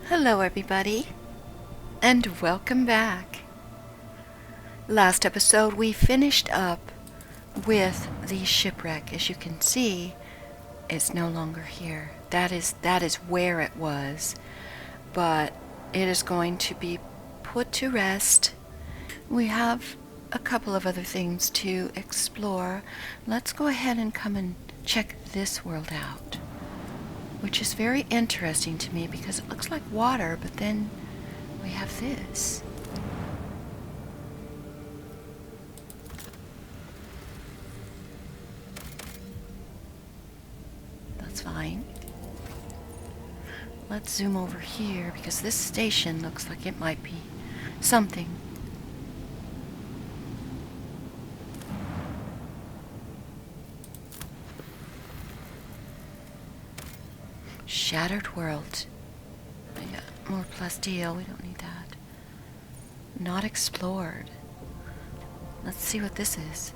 Hello everybody, and welcome back. Last episode we finished up with the shipwreck. As you can see, it's no longer here. That is where it was, but it is going to be put to rest. We have a couple of other things to explore. Let's go ahead and come and check this world out, which is very interesting to me because it looks like water, but then we have this. That's fine. Let's zoom over here because this station looks like it might be something. Shattered world. Yeah, more plasteel. We don't need that. Not explored. Let's see what this is.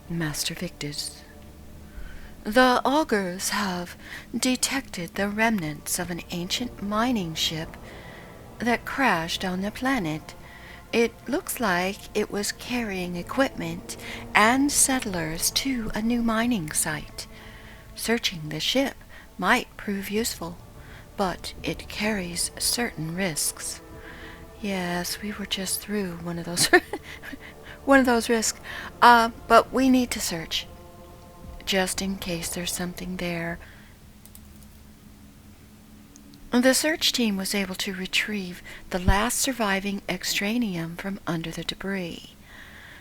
Master Victus. The augurs have detected the remnants of an ancient mining ship that crashed on the planet. It looks like it was carrying equipment and settlers to a new mining site. Searching the ship might prove useful, but it carries certain risks. Yes, we were just through one of those risks. But we need to search, just in case there's something there. The search team was able to retrieve the last surviving extranium from under the debris.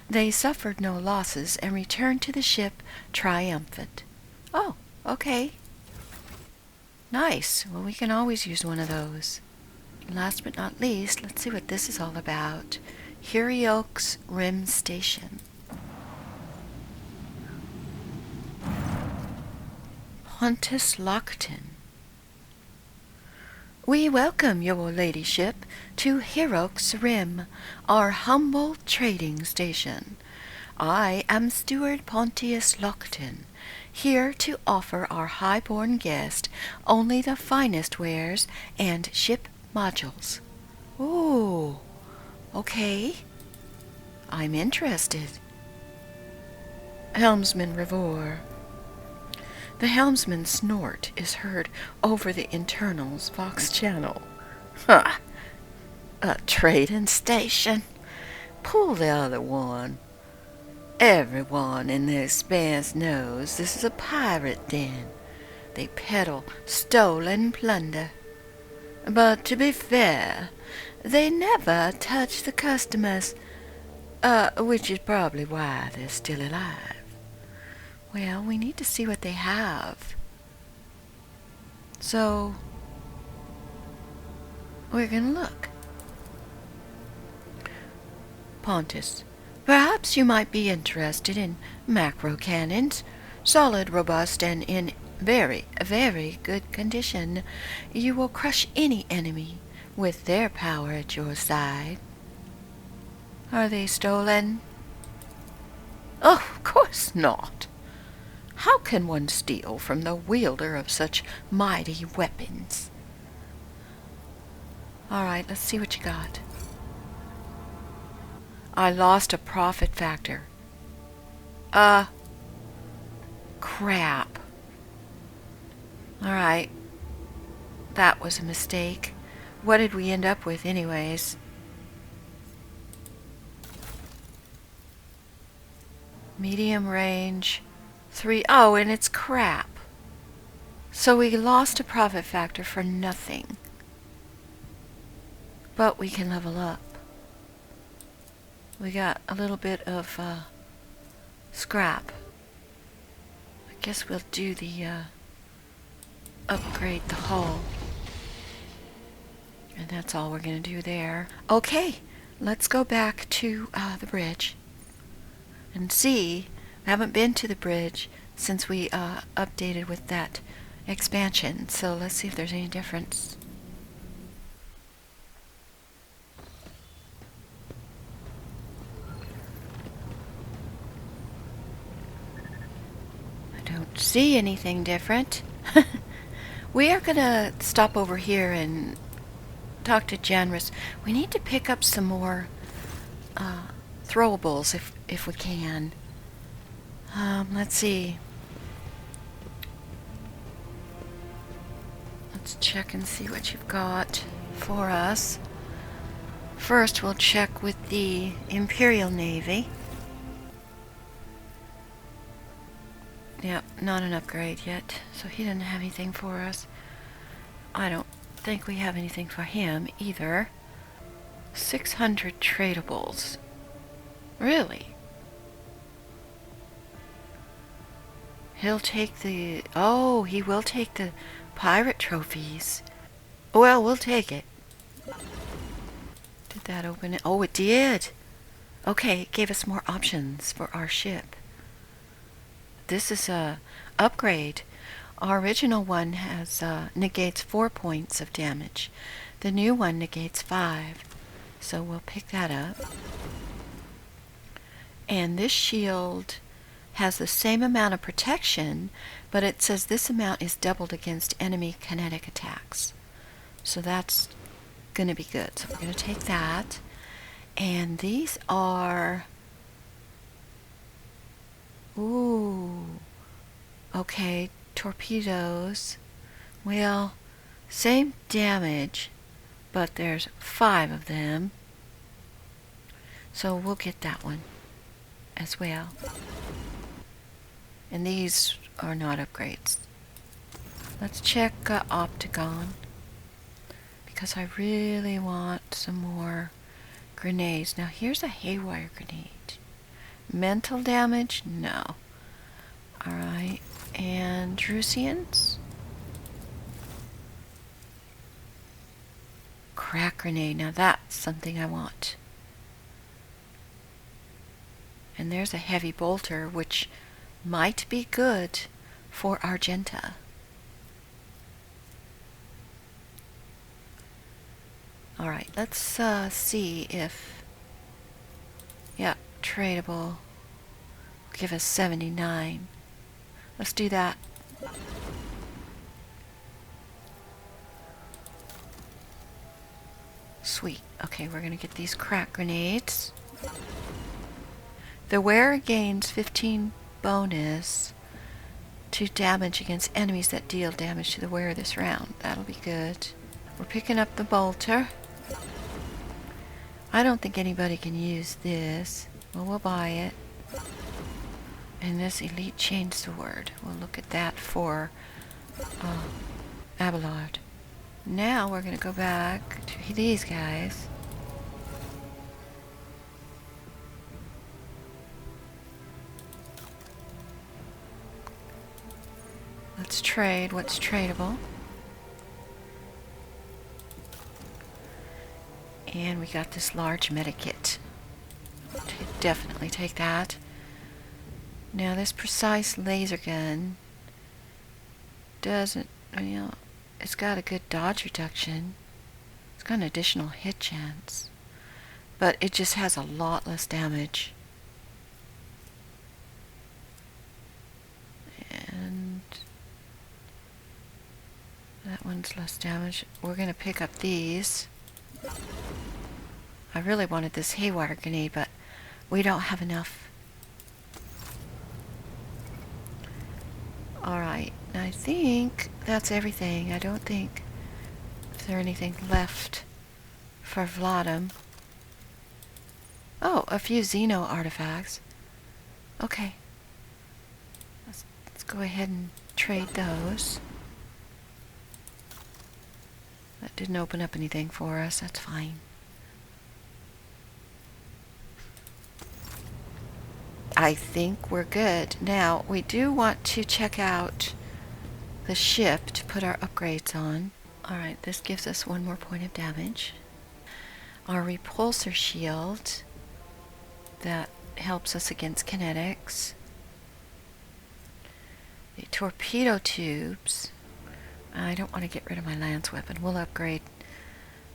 They suffered no losses and returned to the ship triumphant. Oh, okay. Nice. Well, we can always use one of those. Last but not least, let's see what this is all about. Hurioaks Rim Station. Pontus Lockton. We welcome your ladyship to Hurioaks Rim, our humble trading station. I am Steward Pontius Lockton, here to offer our high-born guest only the finest wares and ship modules. Ooh, okay. I'm interested. Helmsman Revor. The helmsman's snort is heard over the internal's Vox channel. Ha! A trading station? Pull the other one. Everyone in this expanse knows this is a pirate den. They peddle stolen plunder. But to be fair, they never touch the customers, which is probably why they're still alive. Well, we need to see what they have. So, we're gonna look. Pontus, perhaps you might be interested in macro cannons, solid, robust, and in very, very good condition. You will crush any enemy with their power at your side. Are they stolen? Oh, of course not. How can one steal from the wielder of such mighty weapons? All right, let's see what you got. I lost a profit factor. Crap. All right. That was a mistake. What did we end up with anyways? Medium range. 3. Oh, and it's crap. So we lost a profit factor for nothing. But we can level up. We got a little bit of scrap. I guess we'll do the upgrade the hull. And that's all we're going to do there. Okay, let's go back to the bridge and see. I haven't been to the bridge since we updated with that expansion, so let's see if there's any difference. I don't see anything different. We are gonna stop over here and talk to Janris. We need to pick up some more throwables if we can. Let's see. Let's check and see what you've got for us. First, we'll check with the Imperial Navy. Yep, not an upgrade yet, so he doesn't have anything for us. I don't think we have anything for him either. 600 tradables. Really? He'll take the... Oh, he will take the pirate trophies. Well, we'll take it. Did that open it? Oh, it did. Okay, it gave us more options for our ship. This is a upgrade. Our original one has negates 4 points of damage. The new one negates 5. So we'll pick that up. And this shield has the same amount of protection, but it says this amount is doubled against enemy kinetic attacks. So that's going to be good. So we're going to take that. And these are... Ooh. Okay, torpedoes. Well, same damage, but there's 5 of them. So we'll get that one as well. And these are not upgrades. Let's check Optagon, because I really want some more grenades. Now here's a haywire grenade. Mental damage? No. Alright. And Drusians? Crack grenade. Now that's something I want. And there's a heavy bolter, which might be good for Argenta. Alright, let's see if... Yeah, tradable. Give us 79. Let's do that. Sweet. Okay, we're going to get these crack grenades. The wearer gains 15 bonus to damage against enemies that deal damage to the wearer this round. That'll be good. We're picking up the bolter. I don't think anybody can use this. Well, we'll buy it. And this elite chainsword. We'll look at that for Abelard. Now we're going to go back to these guys. Let's trade what's tradable. And we got this large medikit. Definitely take that. Now this precise laser gun doesn't, you know, it's got a good dodge reduction. It's got an additional hit chance. But it just has a lot less damage. And that one's less damage. We're going to pick up these. I really wanted this haywire grenade, but we don't have enough. Alright, I think that's everything. I don't think there's anything left for Vladim. Oh, a few Xeno artifacts. Okay. Let's go ahead and trade those. That didn't open up anything for us. That's fine. I think we're good. Now, we do want to check out the ship to put our upgrades on. Alright, this gives us 1 more point of damage. Our repulsor shield, that helps us against kinetics. The torpedo tubes. I don't want to get rid of my lance weapon. We'll upgrade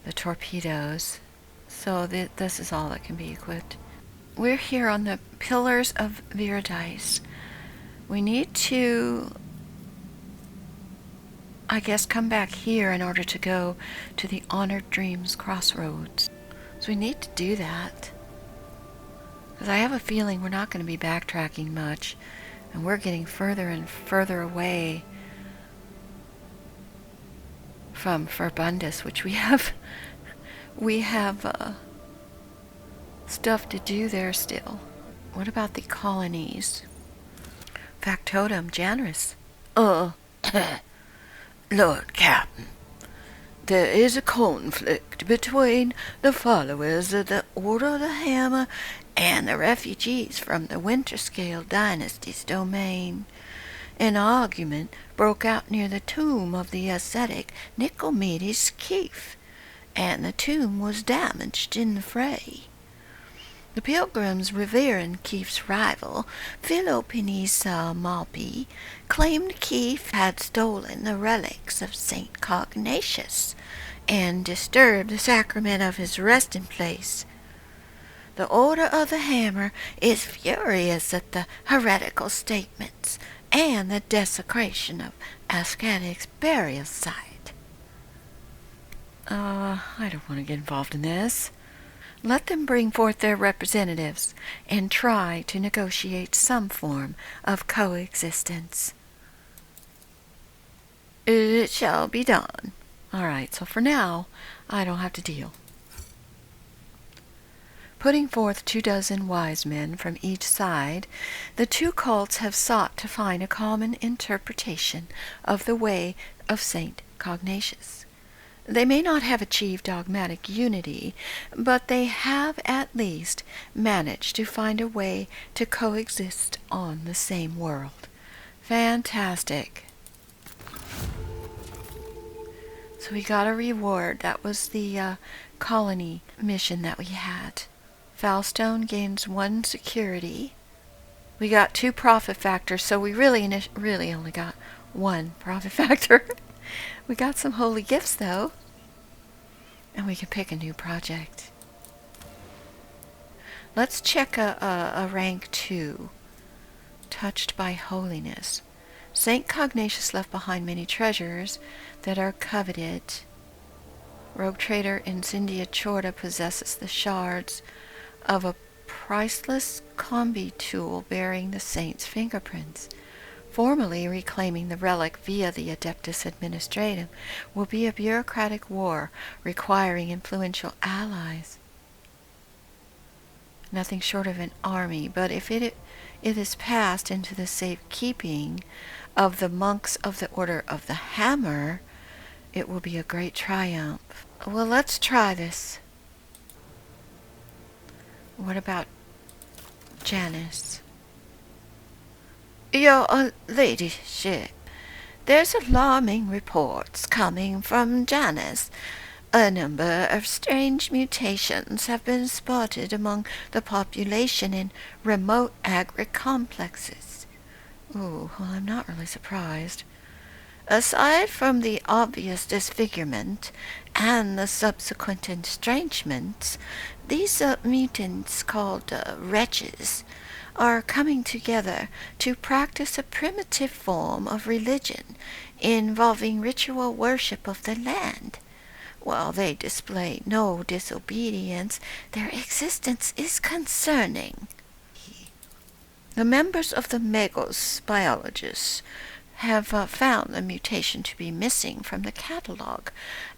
the torpedoes. So this is all that can be equipped. We're here on the Pillars of Viridice. We need to I guess, come back here in order to go to the Honored Dreams Crossroads. So we need to do that. Because I have a feeling we're not going to be backtracking much. And we're getting further and further away from Verbundus, which we have stuff to do there still. What about the colonies? Factotum Janus. Lord Captain, there is a conflict between the followers of the Order of the Hammer and the refugees from the Winterscale dynasty's domain. An argument broke out near the tomb of the ascetic Nicomedes Keefe, and the tomb was damaged in the fray. The pilgrims revering Keefe's rival, Philoponesa Malpi, claimed Keefe had stolen the relics of St. Cognatius and disturbed the sacrament of his resting place. The Order of the Hammer is furious at the heretical statements and the desecration of Ascetic's burial site. I don't want to get involved in this. Let them bring forth their representatives and try to negotiate some form of coexistence. It shall be done. All right, so for now, I don't have to deal. Putting forth 24 wise men from each side, the two cults have sought to find a common interpretation of the way of St. Cognatius. They may not have achieved dogmatic unity, but they have at least managed to find a way to coexist on the same world. Fantastic. So we got a reward. That was the colony mission that we had. Foulstone gains 1 security. We got 2 profit factors, so we really only got 1 profit factor. We got some holy gifts, though. And we can pick a new project. Let's check a rank 2. Touched by holiness. St. Cognatius left behind many treasures that are coveted. Rogue trader Incendia Chorda possesses the shards of a priceless combi tool bearing the saint's fingerprints. Formally reclaiming the relic via the Adeptus Administratum will be a bureaucratic war requiring influential allies. Nothing short of an army, but if it is passed into the safekeeping of the monks of the Order of the Hammer, it will be a great triumph. Well, let's try this. What about Janus? Your ladyship, there's alarming reports coming from Janus. A number of strange mutations have been spotted among the population in remote agri-complexes. Ooh, well, I'm not really surprised. Aside from the obvious disfigurement and the subsequent estrangements, these mutants called wretches are coming together to practice a primitive form of religion involving ritual worship of the land. While they display no disobedience, their existence is concerning. The members of the Magos biologists have found the mutation to be missing from the catalog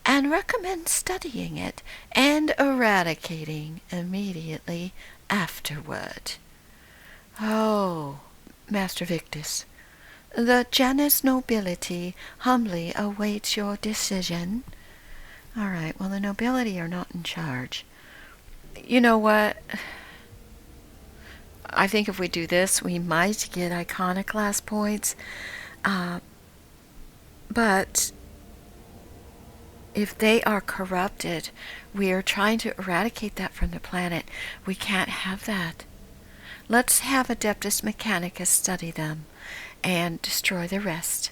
and recommend studying it and eradicating immediately afterward. Oh, Master Victus, the Janus nobility humbly awaits your decision. All right, well, the nobility are not in charge. You know what? I think if we do this, we might get iconoclast points. But if they are corrupted, we are trying to eradicate that from the planet. We can't have that. Let's have Adeptus Mechanicus study them and destroy the rest.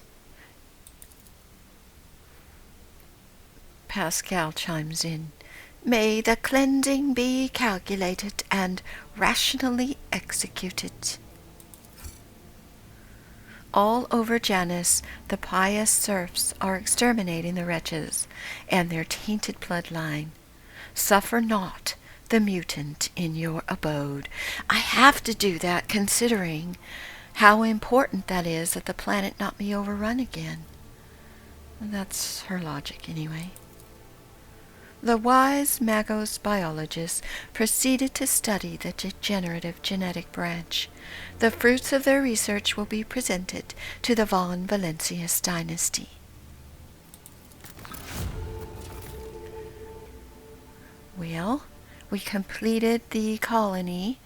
Pascal chimes in. May the cleansing be calculated and rationally executed. All over Janus, the pious serfs are exterminating the wretches and their tainted bloodline. Suffer not the mutant in your abode. I have to do that considering how important that is that the planet not be overrun again. That's her logic anyway. The wise Magos biologists proceeded to study the degenerative genetic branch. The fruits of their research will be presented to the von Valentius dynasty. Well, we completed the colony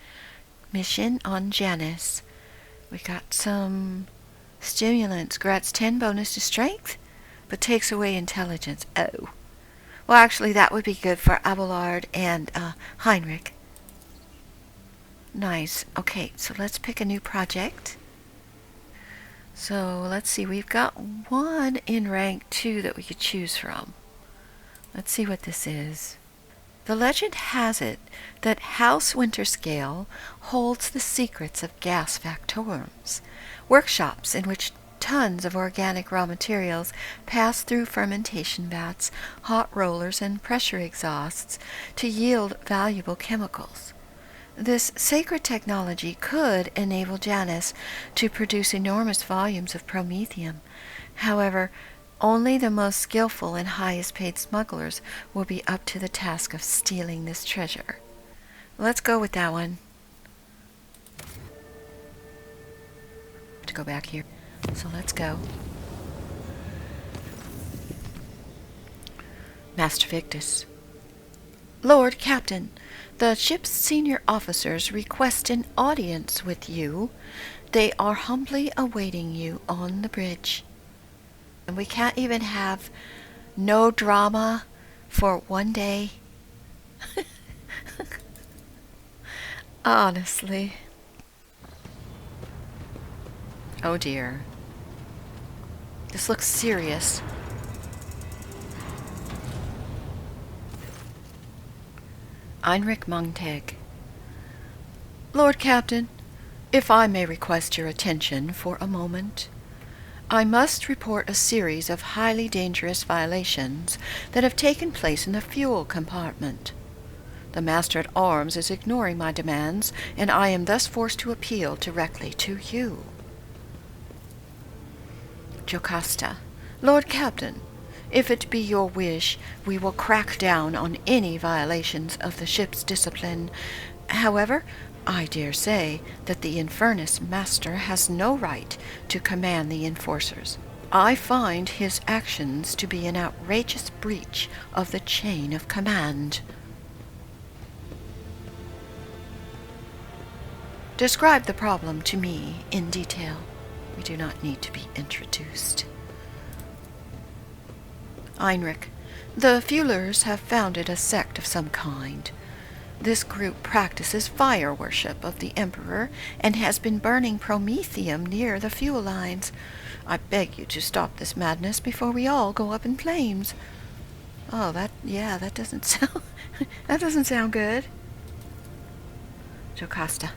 mission on Janus. We got some stimulants. Grants 10 bonus to strength, but takes away intelligence. Oh. Well, actually, that would be good for Abelard and Heinrich. Nice. Okay, so let's pick a new project. So, let's see. We've got one in rank 2 that we could choose from. Let's see what this is. The legend has it that House Winterscale holds the secrets of gas factorums, workshops in which tons of organic raw materials pass through fermentation vats, hot rollers, and pressure exhausts to yield valuable chemicals. This sacred technology could enable Janus to produce enormous volumes of promethium. However, only the most skillful and highest paid smugglers will be up to the task of stealing this treasure. Let's go with that one. To go back here. So let's go. Master Victus. Lord Captain, the ship's senior officers request an audience with you. They are humbly awaiting you on the bridge. And we can't even have no drama for one day. Honestly. Oh dear. This looks serious. Heinrich Montag. Lord Captain, if I may request your attention for a moment. I must report a series of highly dangerous violations that have taken place in the fuel compartment. The Master-at-Arms is ignoring my demands, and I am thus forced to appeal directly to you. Jocasta. Lord Captain, if it be your wish, we will crack down on any violations of the ship's discipline. However, I dare say that the Infernus Master has no right to command the enforcers. I find his actions to be an outrageous breach of the chain of command. Describe the problem to me in detail. We do not need to be introduced. Heinrich, the Fuhlers have founded a sect of some kind. This group practices fire worship of the Emperor and has been burning promethium near the fuel lines. I beg you to stop this madness before we all go up in flames. Oh, that doesn't sound that doesn't sound good. Jocasta.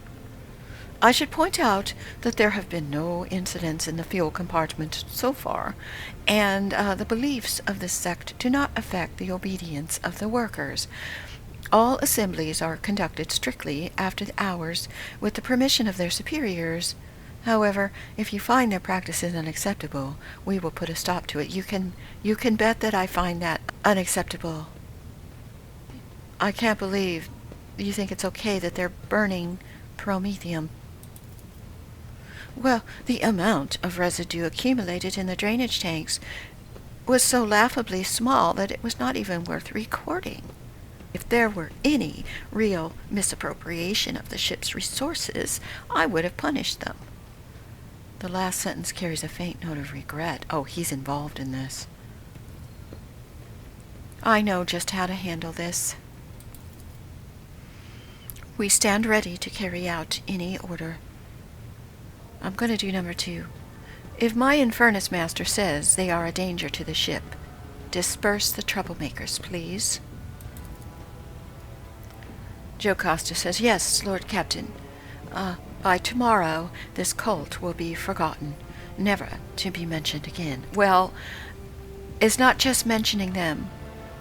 I should point out that there have been no incidents in the fuel compartment so far, and the beliefs of this sect do not affect the obedience of the workers. All assemblies are conducted strictly after the hours with the permission of their superiors. However, if you find their practices unacceptable, we will put a stop to it. You can bet that I find that unacceptable. I can't believe you think it's okay that they're burning promethium. Well, the amount of residue accumulated in the drainage tanks was so laughably small that it was not even worth recording. If there were any real misappropriation of the ship's resources, I would have punished them. The last sentence carries a faint note of regret. Oh, he's involved in this. I know just how to handle this. We stand ready to carry out any order. I'm going to do number 2. If my Infernus Master says they are a danger to the ship, disperse the troublemakers, please. Jocasta says, yes, Lord Captain. By tomorrow, this cult will be forgotten. never to be mentioned again. Well, it's not just mentioning them.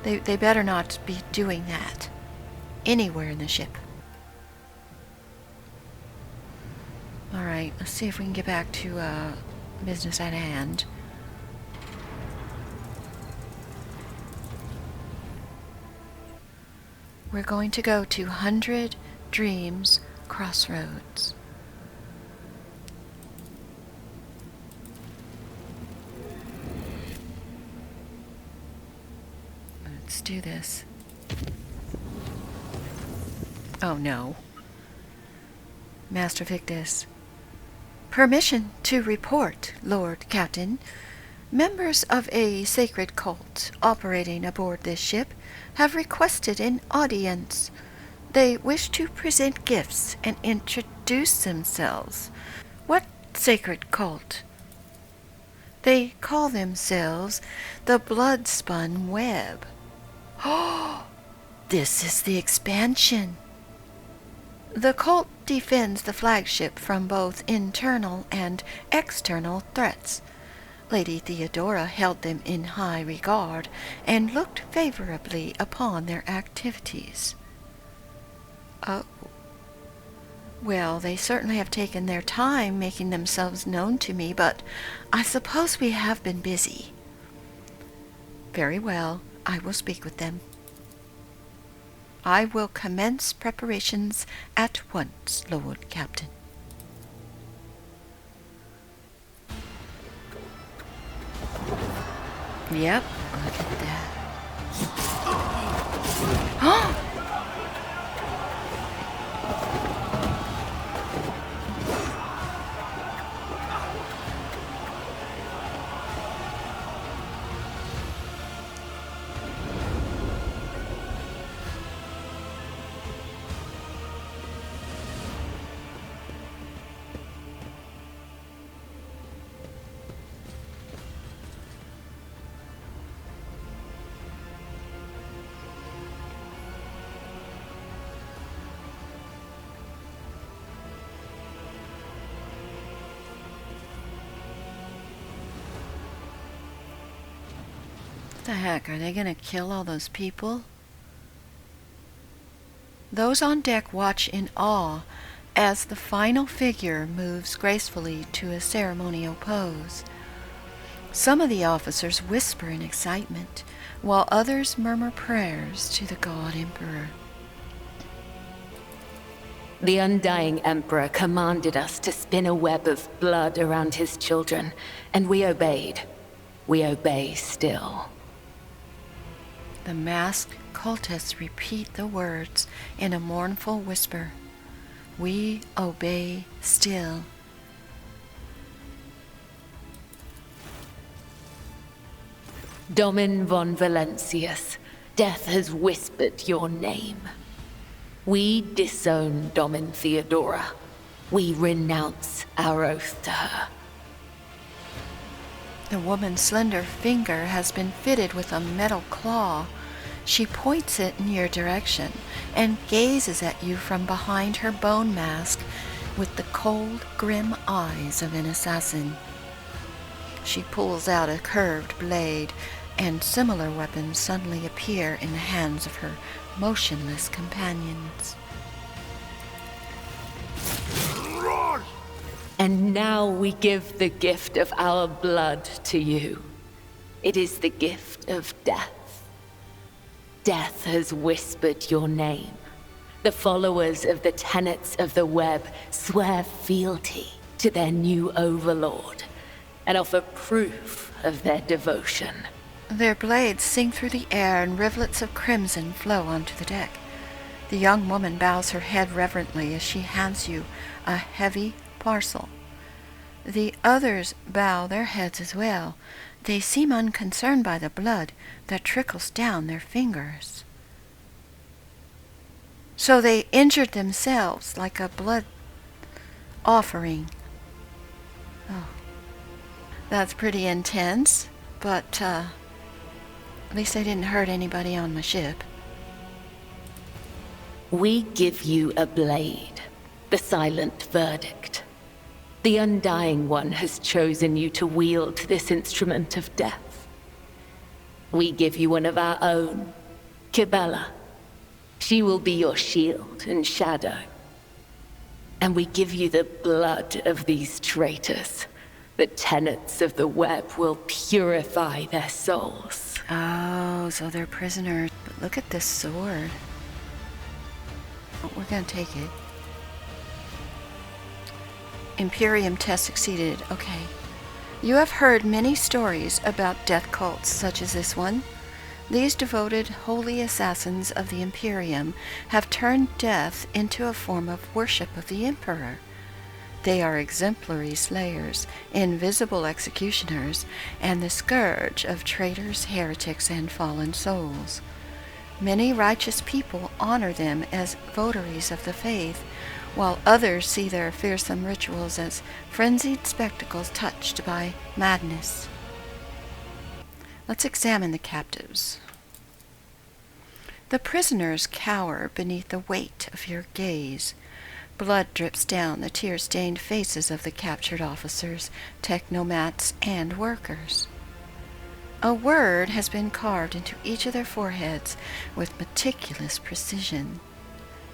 They better not be doing that anywhere in the ship. Alright, let's see if we can get back to business at hand. We're going to go to 100 Dreams Crossroads. Let's do this. Oh no. Master Victus. Permission to report, Lord Captain. Members of a sacred cult operating aboard this ship have requested an audience. They wish to present gifts and introduce themselves. What sacred cult? They call themselves the Bloodspun Web. Oh, this is the expansion. The cult defends the flagship from both internal and external threats. Lady Theodora held them in high regard and looked favorably upon their activities. Oh. Well, they certainly have taken their time making themselves known to me, but I suppose we have been busy. Very well, I will speak with them. I will commence preparations at once, Lord Captain. Yep, look at that. Oh! What the heck? Are they going to kill all those people? Those on deck watch in awe as the final figure moves gracefully to a ceremonial pose. Some of the officers whisper in excitement, while others murmur prayers to the God Emperor. The Undying Emperor commanded us to spin a web of blood around his children, and we obeyed. We obey still. The masked cultists repeat the words in a mournful whisper. We obey still. Domin von Valentius, death has whispered your name. We disown Domin Theodora. We renounce our oath to her. The woman's slender finger has been fitted with a metal claw. She points it in your direction and gazes at you from behind her bone mask with the cold, grim eyes of an assassin. She pulls out a curved blade, and similar weapons suddenly appear in the hands of her motionless companions. And now we give the gift of our blood to you. It is the gift of death. Death has whispered your name. The followers of the tenets of the web swear fealty to their new overlord and offer proof of their devotion. Their blades sing through the air and rivulets of crimson flow onto the deck. The young woman bows her head reverently as she hands you a heavy parcel. The others bow their heads as well. They seem unconcerned by the blood that trickles down their fingers. So they injured themselves like a blood offering. Oh, that's pretty intense, but at least they didn't hurt anybody on my ship. We give you a blade, the silent verdict. The Undying One has chosen you to wield this instrument of death. We give you one of our own, Kibellah. She will be your shield and shadow. And we give you the blood of these traitors. The tenets of the web will purify their souls. Oh, so they're prisoners. But look at this sword. Oh, we're gonna take it. Imperium test succeeded. Okay. You have heard many stories about death cults such as this one. These devoted holy assassins of the Imperium have turned death into a form of worship of the Emperor. They are exemplary slayers, invisible executioners, and the scourge of traitors, heretics, and fallen souls. Many righteous people honor them as votaries of the faith, while others see their fearsome rituals as frenzied spectacles touched by madness. Let's examine the captives. The prisoners cower beneath the weight of your gaze. Blood drips down the tear-stained faces of the captured officers, technomats, and workers. A word has been carved into each of their foreheads with meticulous precision.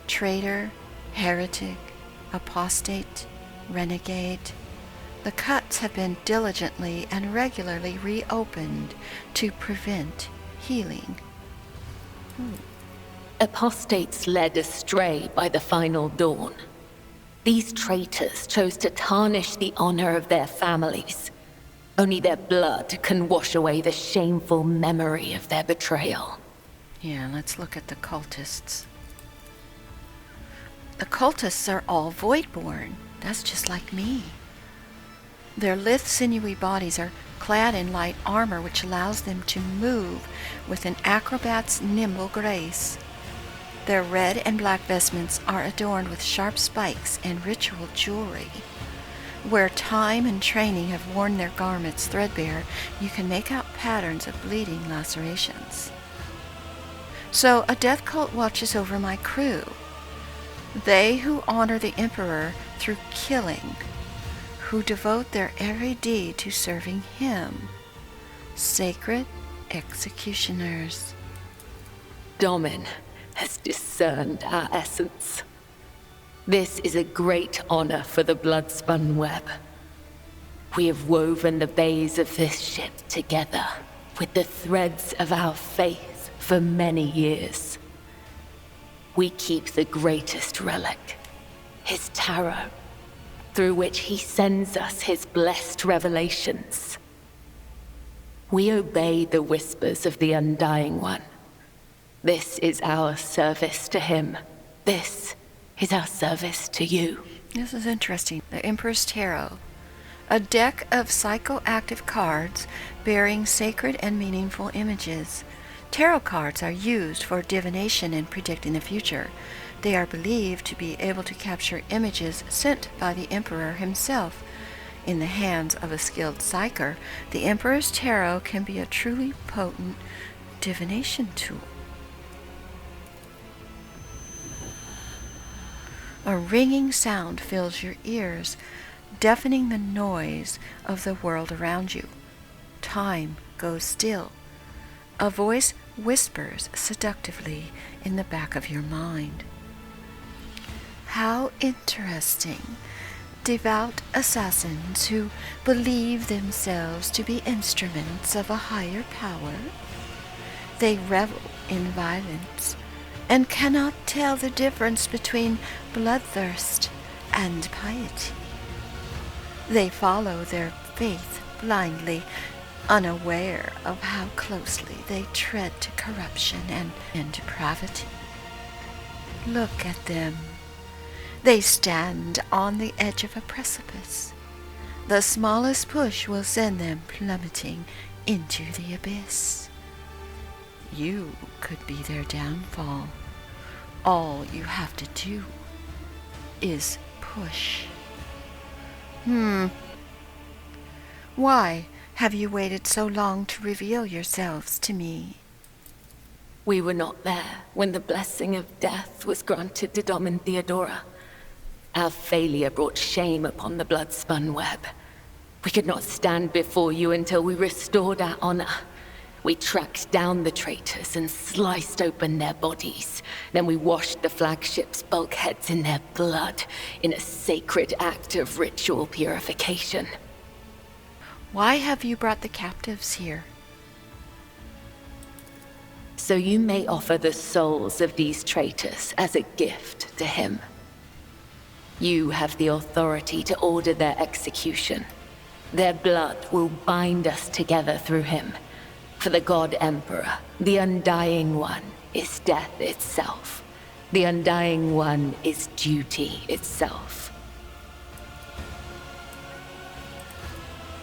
Traitor, heretic, apostate, renegade. The cuts have been diligently and regularly reopened to prevent healing. Apostates led astray by the final dawn. These traitors chose to tarnish the honor of their families. Only their blood can wash away the shameful memory of their betrayal. Yeah, let's look at the cultists. The cultists are all voidborn. That's just like me. Their lithe, sinewy bodies are clad in light armor which allows them to move with an acrobat's nimble grace. Their red and black vestments are adorned with sharp spikes and ritual jewelry. Where time and training have worn their garments threadbare, you can make out patterns of bleeding lacerations. So a death cult watches over my crew. They who honor the Emperor through killing, who devote their every deed to serving him. Sacred executioners. Domin has discerned our essence. This is a great honor for the Bloodspun web. We have woven the bays of this ship together with the threads of our faith for many years. We keep the greatest relic, his tarot, through which he sends us his blessed revelations. We obey the whispers of the Undying One. This is our service to him. This is our service to you. This is interesting. The Emperor's Tarot. A deck of psychoactive cards bearing sacred and meaningful images. Tarot cards are used for divination and predicting the future. They are believed to be able to capture images sent by the Emperor himself. In the hands of a skilled psyker, the Emperor's Tarot can be a truly potent divination tool. A ringing sound fills your ears, deafening the noise of the world around you. Time goes still. A voice whispers seductively in the back of your mind. How interesting. Devout assassins who believe themselves to be instruments of a higher power. They revel in violence and cannot tell the difference between bloodthirst and piety. They follow their faith blindly, unaware of how closely they tread to corruption and depravity. Look at them. They stand on the edge of a precipice. The smallest push will send them plummeting into the abyss. You could be their downfall. All you have to do is push. Why have you waited so long to reveal yourselves to me? We were not there when the blessing of death was granted to Domin Theodora. Our failure brought shame upon the Bloodspun web. We could not stand before you until we restored our honor. We tracked down the traitors and sliced open their bodies. Then we washed the flagship's bulkheads in their blood in a sacred act of ritual purification. Why have you brought the captives here? So you may offer the souls of these traitors as a gift to him. You have the authority to order their execution. Their blood will bind us together through him. For the God Emperor, the Undying One is death itself. The Undying One is duty itself.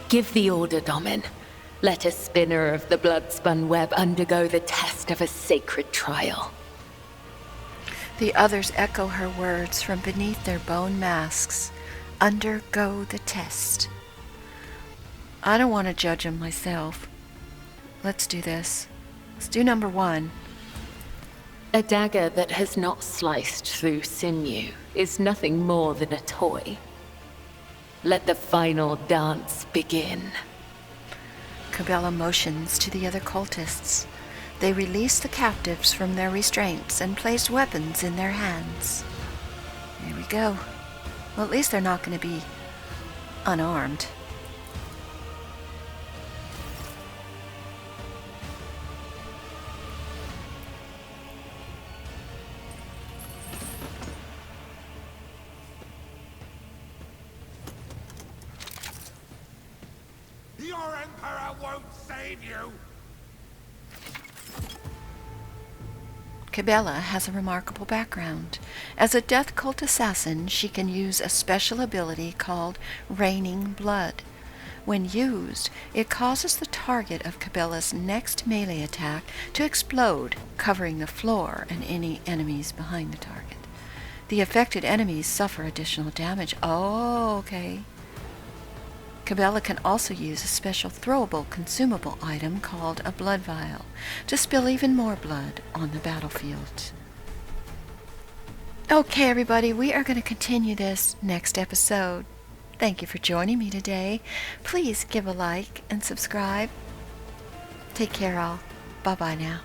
Give the order, Domin. Let a spinner of the Bloodspun web undergo the test of a sacred trial. The others echo her words from beneath their bone masks. Undergo the test. I don't want to judge them myself. Let's do this. Let's do number 1. A dagger that has not sliced through sinew is nothing more than a toy. Let the final dance begin. Kibellah motions to the other cultists. They release the captives from their restraints and place weapons in their hands. Here we go. Well, at least they're not going to be unarmed. Your Emperor won't save you! Kibellah has a remarkable background. As a death cult assassin, she can use a special ability called Raining Blood. When used, it causes the target of Kibellah's next melee attack to explode, covering the floor and any enemies behind the target. The affected enemies suffer additional damage. Oh, okay. Kibellah can also use a special throwable consumable item called a blood vial to spill even more blood on the battlefield. Okay, everybody, we are going to continue this next episode. Thank you for joining me today. Please give a like and subscribe. Take care, all. Bye-bye now.